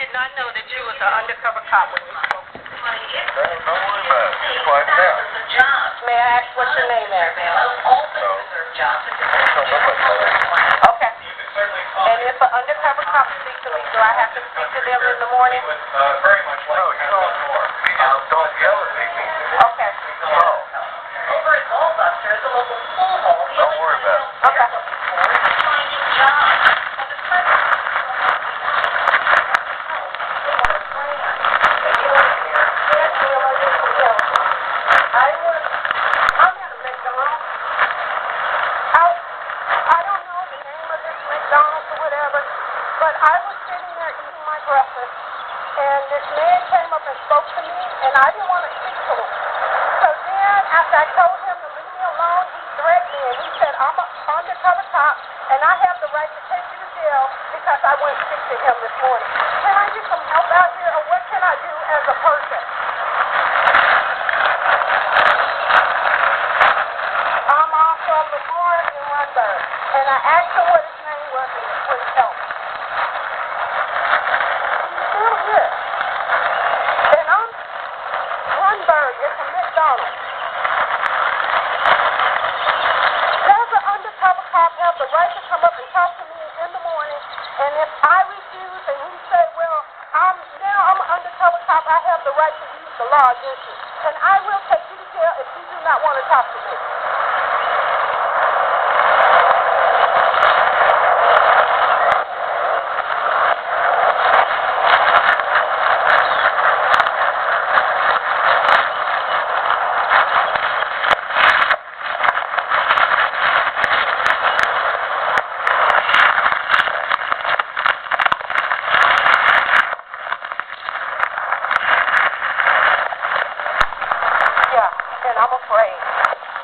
did not know that you was an undercover cop when you spoke to me. Don't worry about it. Just quiet down. May I ask what's your name there? No. Don't look like that. Okay. And if an undercover cop speaks to me, do I have to speak to them in the morning? Very much like. No, you don't yell at me. Okay. No. Over at Goldbuster, the local pool hall. Don't worry about it. Okay. Finding jobs. I'm at a McDonald's. I don't know the name of this McDonald's or whatever, but I was sitting there eating my breakfast, and this man came up and spoke to me, and I didn't want to speak to him. So then, after I told him to leave me alone, he threatened me, and he said, I'm an undercover cop, and I have the right to take you to jail because I went speak to him this morning. Can I get some help out here, or what can I do as a person? I'm from Lamar in Runberg, and I asked him what his name was, and he wouldn't tell me. He's still here. And I'm Runberg. It's a McDonald's. Does an undercover cop have the right to come up and talk to me in the morning? And if I refuse and he say, well, I'm an undercover cop, I have the right to use the law against you. And I will take you to jail if you do not want to talk to me. And I'm afraid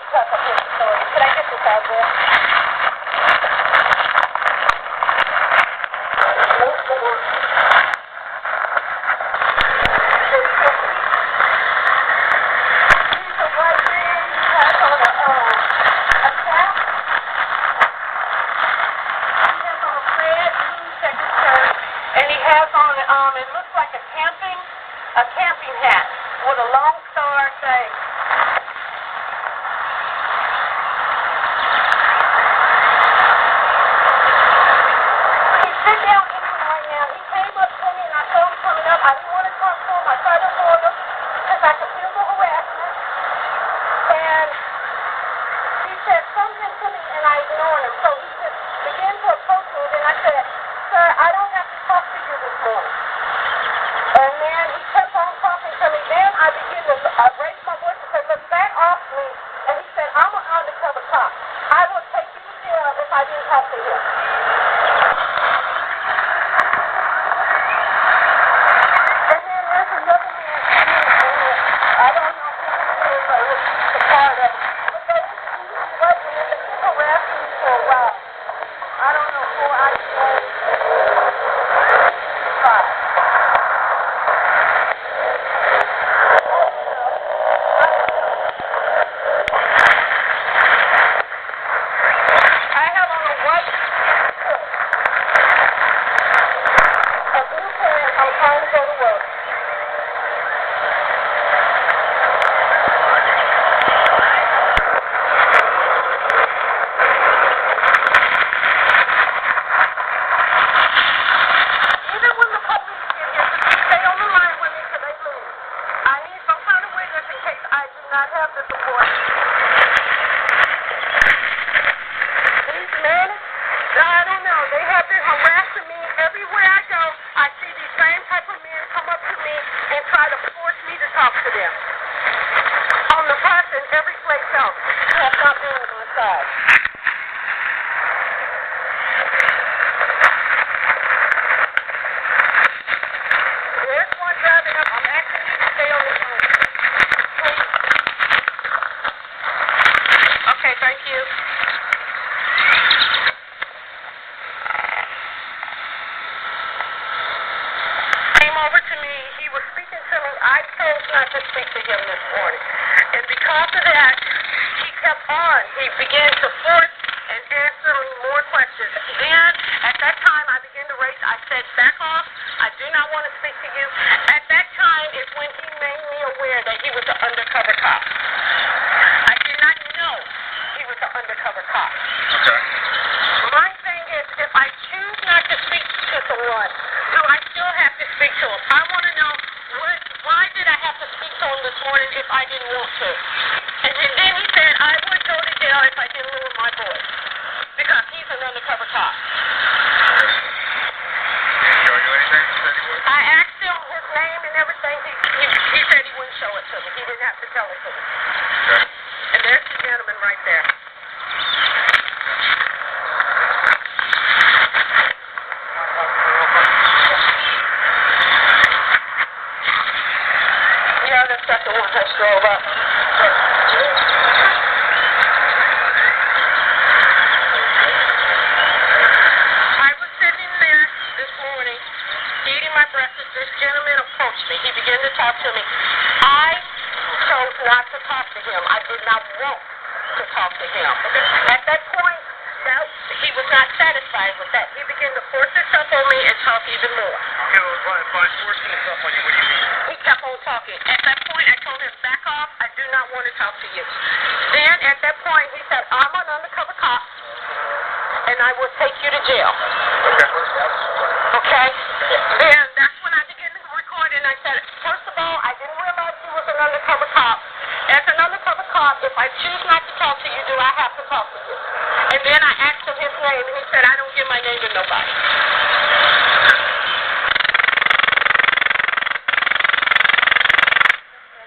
because of his story. Could I get this out there? He's a white man. He has on a cap. He has on a red blue checkered shirt, and he has on it looks like a camping hat with a long star thing. I didn't want to talk to him. I tried to avoid him because I could feel the harassment. And he said something to me, and I ignored him. So he just began to approach me, and then I said, sir, I don't have to talk to you this morning. And then he kept on talking to me. Then I began to raise my voice and say, look, back off me. And he said, I'm an undercover cop. I will take you to jail if I didn't talk to him. Not have the support. These men, I don't know, they have been harassing me everywhere I go. I see these same type of men come up to me and try to force me to talk to them. On the bus and every place else. They have not been on my side. There's one driving up. I'm asking you to stay on the phone. Okay, thank you. Came over to me. He was speaking to me. I chose not to speak to him this morning. And because of that, he kept on. He began to force and answer me more questions. Then, at that time, I began to raise. I said, back off. I do not want to cop. I did not know he was an undercover cop. Okay. My thing is, if I choose not to speak to someone, do I still have to speak to him? I want to know why did I have to speak to him this morning if I didn't want to? And then he said I would go to jail if I didn't lower my voice because he's an undercover cop. Did he show you anything? He said he would? I asked him his name and everything. He said he wouldn't show it to me. He didn't have to tell it to me. Okay. And there's the gentleman right there. Yeah, the second one just drove up. I was sitting there this morning, eating my breakfast. This gentleman approached me. He began to talk to me. I chose not to talk to him. I did not want to talk to him. At that point, he was not satisfied with that. He began to force himself on me and talk even more. Okay, well, by forcing himself on you, what do you mean? He kept on talking. At that point, I told him, back off. I do not want to talk to you. Then, at that point, he said, I'm an undercover cop, and I will take you to jail. Okay. Okay? Then, that's when I began to record, and I said, first of all, I didn't realize he was an undercover cop. As an undercover cop, if I choose not to talk to you, do I have to talk to you? And then I asked him his name, and he said, I don't give my name to nobody.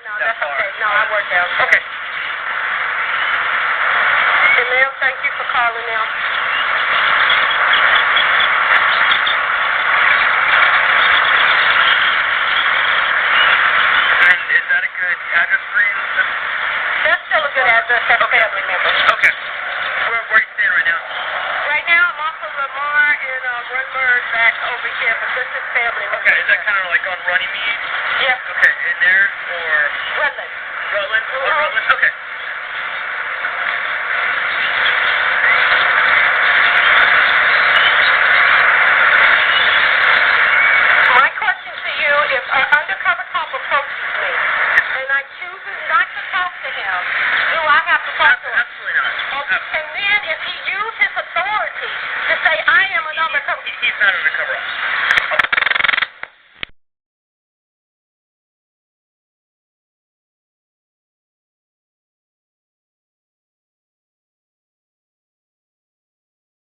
No, that's okay. No, I work out. Okay. And ma'am, thank you for calling now. And is that a good address for you? That's still a good address. That's family members. Okay. Where are you staying right now? Right now, I'm off of Lamar and Runberg back over here, but this is family. Okay, is that kind of like on Runnymede? Yes. Okay, and there's or Rutland. Rutland? Oh, Rutland. Okay.